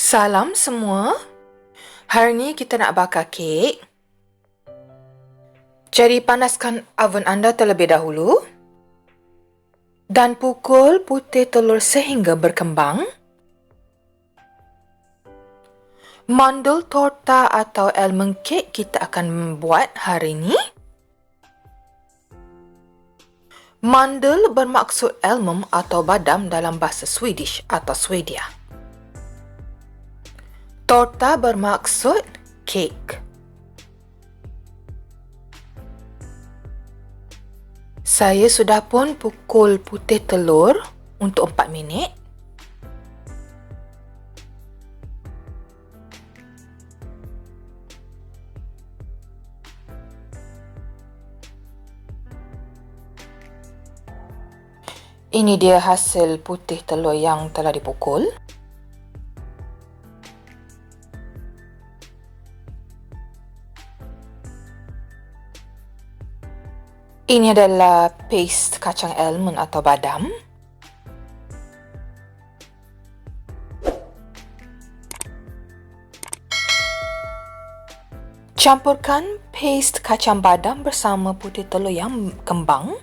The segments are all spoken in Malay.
Salam semua. Hari ni kita nak bakar kek. Jadi panaskan oven anda terlebih dahulu dan pukul putih telur sehingga berkembang. Mandeltårta atau almond kek kita akan buat hari ini. Mandel bermaksud almond atau badam dalam bahasa Swedish atau Swedia. Torta bermaksud kek. Saya sudah pun pukul putih telur untuk 4 minit. Ini dia hasil putih telur yang telah dipukul. Ini adalah paste kacang almond atau badam. Campurkan paste kacang badam bersama putih telur yang kembang.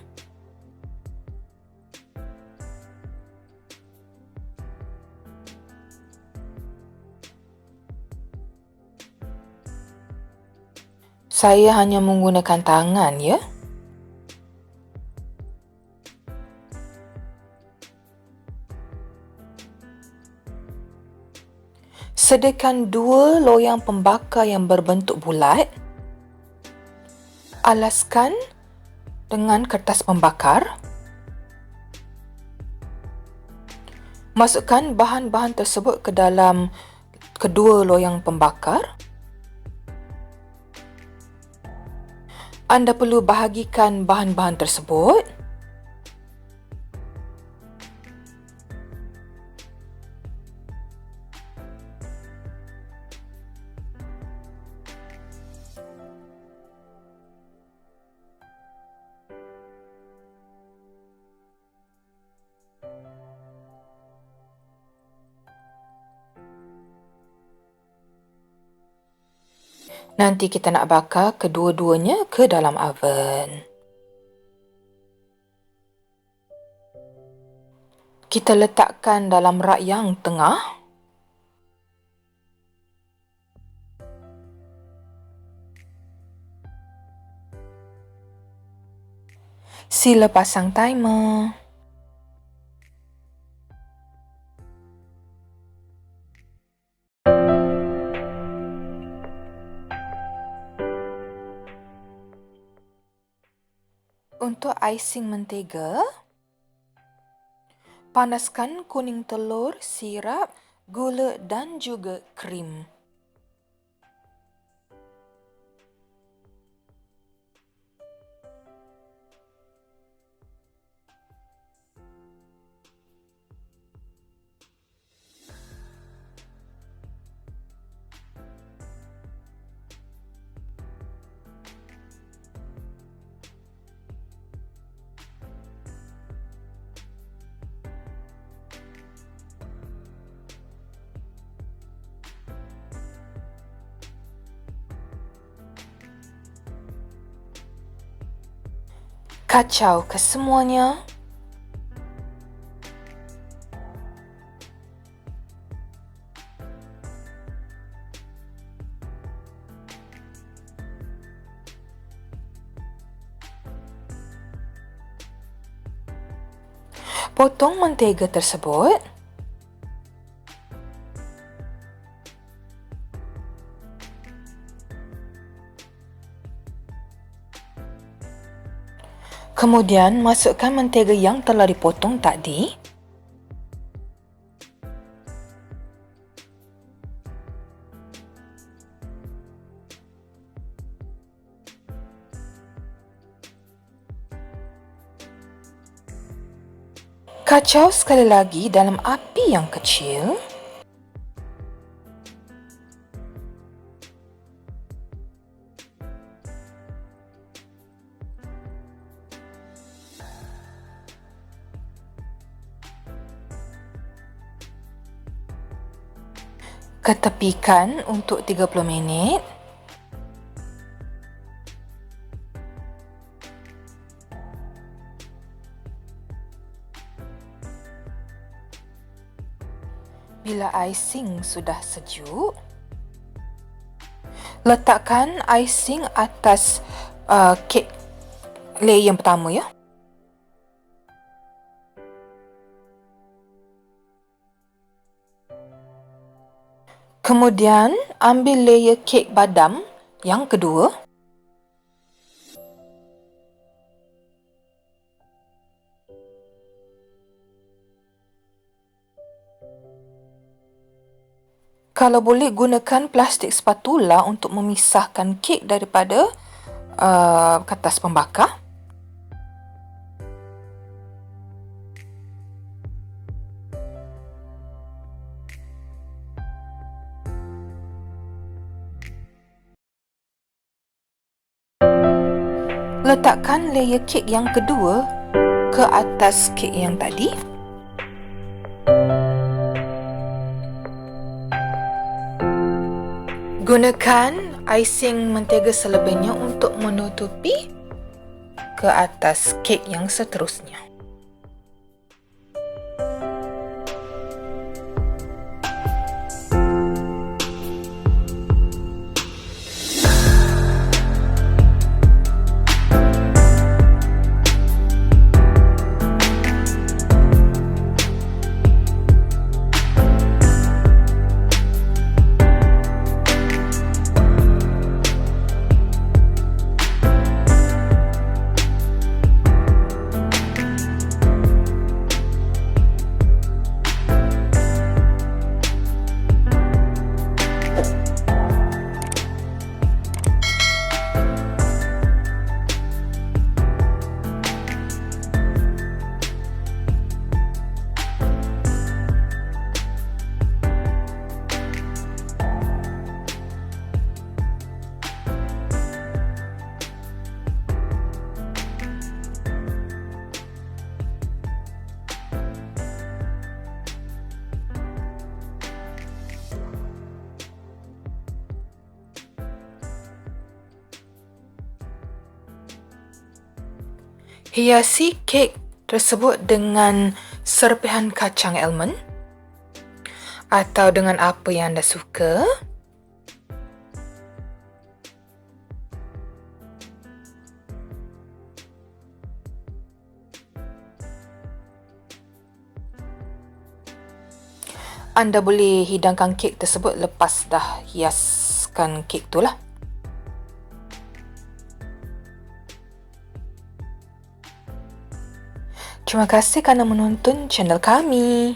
Saya hanya menggunakan tangan, ya. Sediakan 2 loyang pembakar yang berbentuk bulat. Alaskan dengan kertas pembakar. Masukkan bahan-bahan tersebut ke dalam kedua loyang pembakar. Anda perlu bahagikan bahan-bahan tersebut. Nanti kita nak bakar kedua-duanya ke dalam oven. Kita letakkan dalam rak yang tengah. Sila pasang timer. Untuk icing mentega, panaskan kuning telur, sirap, gula dan juga krim. Kacau kesemuanya. Potong mentega tersebut. Kemudian, masukkan mentega yang telah dipotong tadi. Kacau sekali lagi dalam api yang kecil. Ketepikan untuk 30 minit. Bila icing sudah sejuk, letakkan icing atas kek layer yang pertama ya. Kemudian ambil layer kek badam yang kedua. Kalau boleh, gunakan plastik spatula untuk memisahkan kek daripada kertas pembakar. Letakkan layer kek yang kedua ke atas kek yang tadi. Gunakan icing mentega selebihnya untuk menutupi ke atas kek yang seterusnya. Hiasi kek tersebut dengan serpihan kacang almond atau dengan apa yang anda suka. Anda boleh hidangkan kek tersebut lepas dah hiaskan kek tu lah. Terima kasih kerana menonton channel kami.